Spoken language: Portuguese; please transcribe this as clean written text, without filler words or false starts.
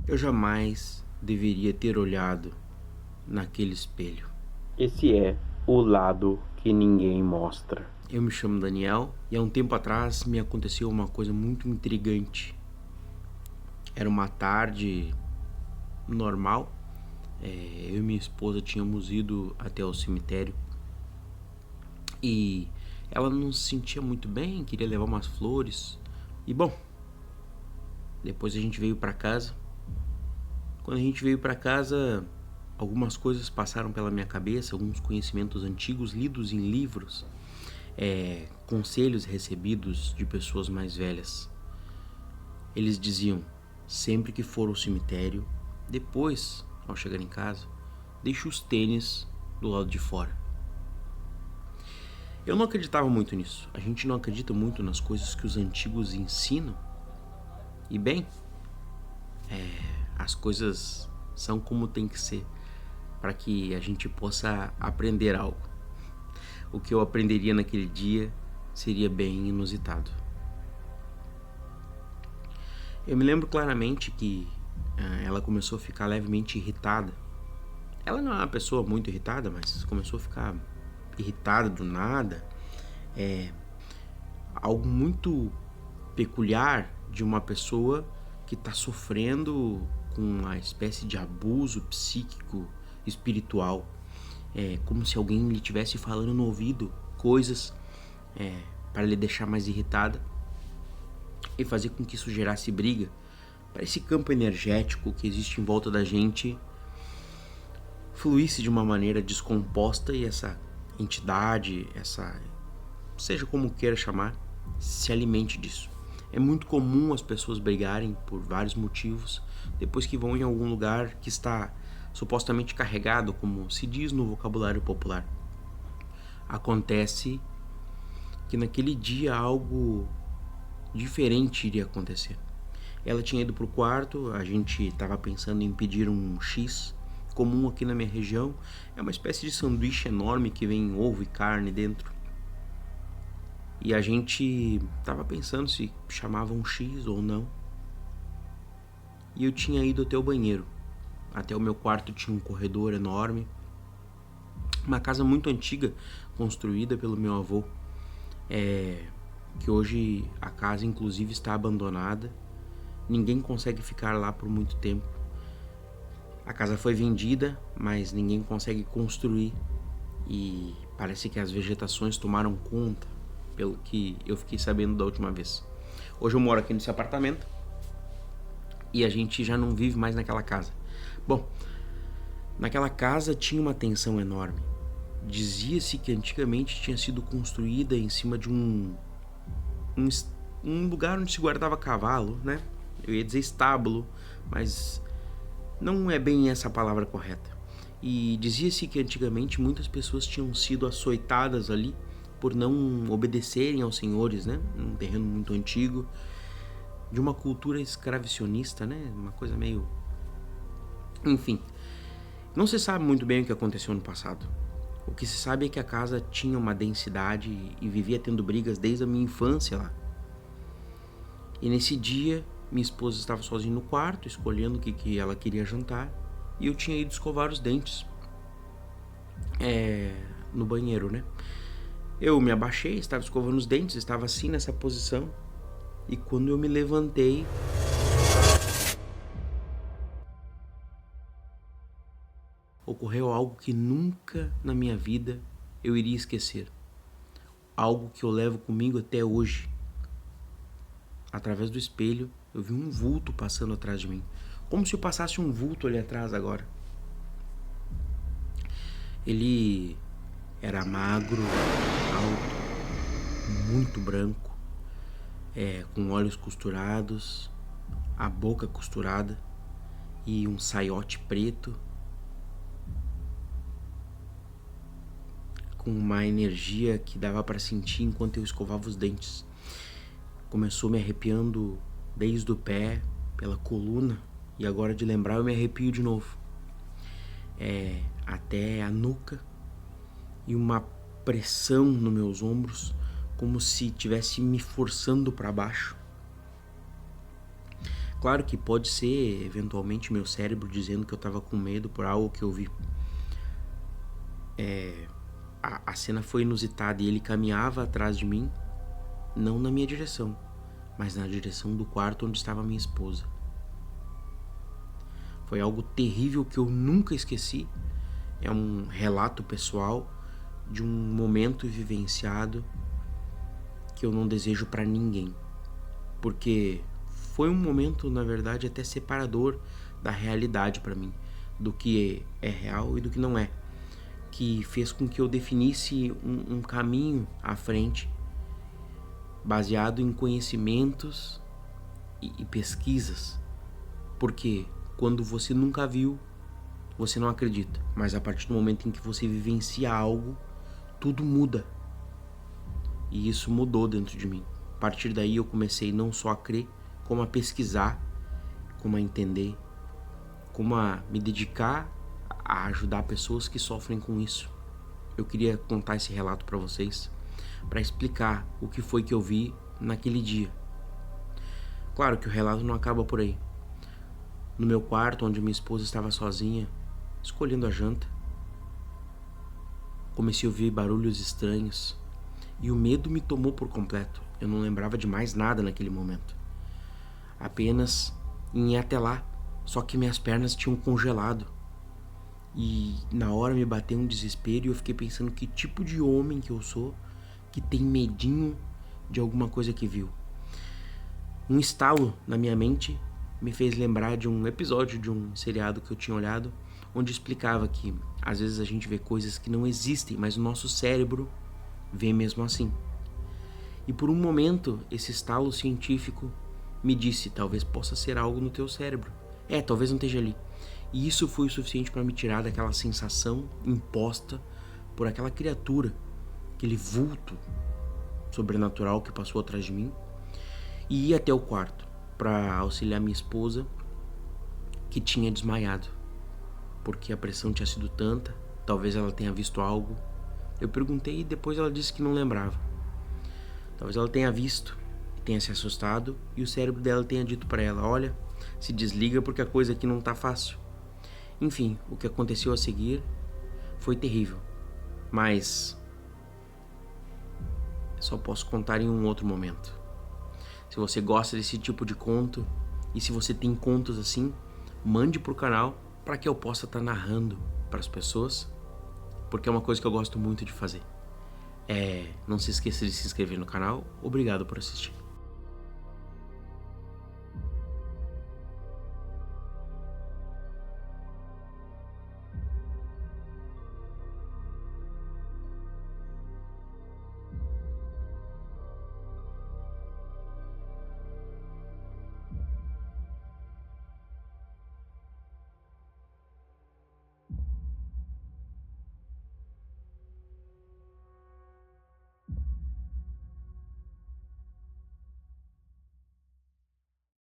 Eu jamais deveria ter olhado naquele espelho. Esse é o lado que ninguém mostra. Eu me chamo Daniel e há um tempo atrás me aconteceu uma coisa muito intrigante. Era uma tarde normal. Eu e minha esposa tínhamos ido até o cemitério e ela não se sentia muito bem, queria levar umas flores. E bom, depois a gente veio para casa. Quando a gente veio para casa, algumas coisas passaram pela minha cabeça, alguns conhecimentos antigos lidos em livros, conselhos recebidos de pessoas mais velhas. Eles diziam: sempre que for ao cemitério, depois, ao chegar em casa, deixe os tênis do lado de fora. Eu não acreditava muito nisso. A gente não acredita muito nas coisas que os antigos ensinam. E bem, as coisas são como tem que ser para que a gente possa aprender algo. O que eu aprenderia naquele dia seria bem inusitado. Eu me lembro claramente que ela começou a ficar levemente irritada. Ela não é uma pessoa muito irritada, mas começou a ficar irritada do nada. Algo muito peculiar de uma pessoa que está sofrendo com uma espécie de abuso psíquico, espiritual. É como se alguém lhe estivesse falando no ouvido coisas para lhe deixar mais irritada e fazer com que isso gerasse briga. Para esse campo energético que existe em volta da gente fluísse de uma maneira descomposta e essa entidade, seja como queira chamar, se alimente disso. É muito comum as pessoas brigarem por vários motivos depois que vão em algum lugar que está supostamente carregado, como se diz no vocabulário popular. Acontece que naquele dia algo diferente iria acontecer. Ela tinha ido pro quarto, a gente estava pensando em pedir um X, comum aqui na minha região. É uma espécie de sanduíche enorme que vem ovo e carne dentro. E a gente estava pensando se chamava um X ou não. E eu tinha ido até o banheiro. Até o meu quarto tinha um corredor enorme. Uma casa muito antiga, construída pelo meu avô. Que hoje a casa inclusive está abandonada. Ninguém consegue ficar lá por muito tempo. A casa foi vendida, mas ninguém consegue construir. E parece que as vegetações tomaram conta, pelo que eu fiquei sabendo da última vez. Hoje eu moro aqui nesse apartamento e a gente já não vive mais naquela casa. Bom, naquela casa tinha uma tensão enorme. Dizia-se que antigamente tinha sido construída em cima de um lugar onde se guardava cavalo, né? Eu ia dizer estábulo, mas não é bem essa a palavra correta. E dizia-se que antigamente muitas pessoas tinham sido açoitadas ali por não obedecerem aos senhores, né? Um terreno muito antigo, de uma cultura escravicionista, né? Uma coisa meio... Enfim, não se sabe muito bem o que aconteceu no passado. O que se sabe é que a casa tinha uma densidade e vivia tendo brigas desde a minha infância lá. E nesse dia, minha esposa estava sozinha no quarto, escolhendo o que ela queria jantar, e eu tinha ido escovar os dentes no banheiro, né? Eu me abaixei, estava escovando os dentes, estava assim nessa posição, e quando eu me levantei, ocorreu algo que nunca na minha vida eu iria esquecer. Algo que eu levo comigo até hoje. Através do espelho, eu vi um vulto passando atrás de mim. Como se eu passasse um vulto ali atrás agora. Ele era magro, alto, muito branco, com olhos costurados, a boca costurada e um saiote preto, com uma energia que dava para sentir enquanto eu escovava os dentes. Começou me arrepiando desde o pé, pela coluna, e agora de lembrar eu me arrepio de novo. Até a nuca, e uma pressão nos meus ombros, como se estivesse me forçando para baixo. Claro que pode ser, eventualmente, meu cérebro dizendo que eu tava com medo por algo que eu vi. A cena foi inusitada e ele caminhava atrás de mim, não na minha direção, mas na direção do quarto onde estava minha esposa. Foi algo terrível que eu nunca esqueci. É um relato pessoal de um momento vivenciado que eu não desejo pra ninguém. Porque foi um momento, na verdade, até separador da realidade pra mim, do que é real e do que não é, que fez com que eu definisse um caminho à frente, baseado em conhecimentos e pesquisas. Porque quando você nunca viu, você não acredita, mas a partir do momento em que você vivencia algo, tudo muda. E isso mudou dentro de mim. A partir daí eu comecei não só a crer, como a pesquisar, como a entender, como a me dedicar a ajudar pessoas que sofrem com isso. Eu queria contar esse relato para vocês, para explicar o que foi que eu vi naquele dia. Claro que o relato não acaba por aí. No meu quarto, onde minha esposa estava sozinha, escolhendo a janta, comecei a ouvir barulhos estranhos e o medo me tomou por completo. Eu não lembrava de mais nada naquele momento. Apenas em ir até lá, só que minhas pernas tinham congelado. E na hora me bateu um desespero e eu fiquei pensando que tipo de homem que eu sou que tem medinho de alguma coisa que viu. Um estalo na minha mente me fez lembrar de um episódio de um seriado que eu tinha olhado, onde explicava que às vezes a gente vê coisas que não existem, mas o nosso cérebro vê mesmo assim. E por um momento, esse estalo científico me disse, talvez possa ser algo no teu cérebro. Talvez não esteja ali. E isso foi o suficiente para me tirar daquela sensação imposta por aquela criatura, aquele vulto sobrenatural que passou atrás de mim, e ir até o quarto para auxiliar minha esposa, que tinha desmaiado, porque a pressão tinha sido tanta, talvez ela tenha visto algo. Eu perguntei e depois ela disse que não lembrava. Talvez ela tenha visto, tenha se assustado e o cérebro dela tenha dito para ela, olha, se desliga porque a coisa aqui não tá fácil. Enfim, o que aconteceu a seguir foi terrível, mas só posso contar em um outro momento. Se você gosta desse tipo de conto e se você tem contos assim, mande pro canal para que eu possa estar narrando para as pessoas, porque é uma coisa que eu gosto muito de fazer. Não se esqueça de se inscrever no canal. Obrigado por assistir.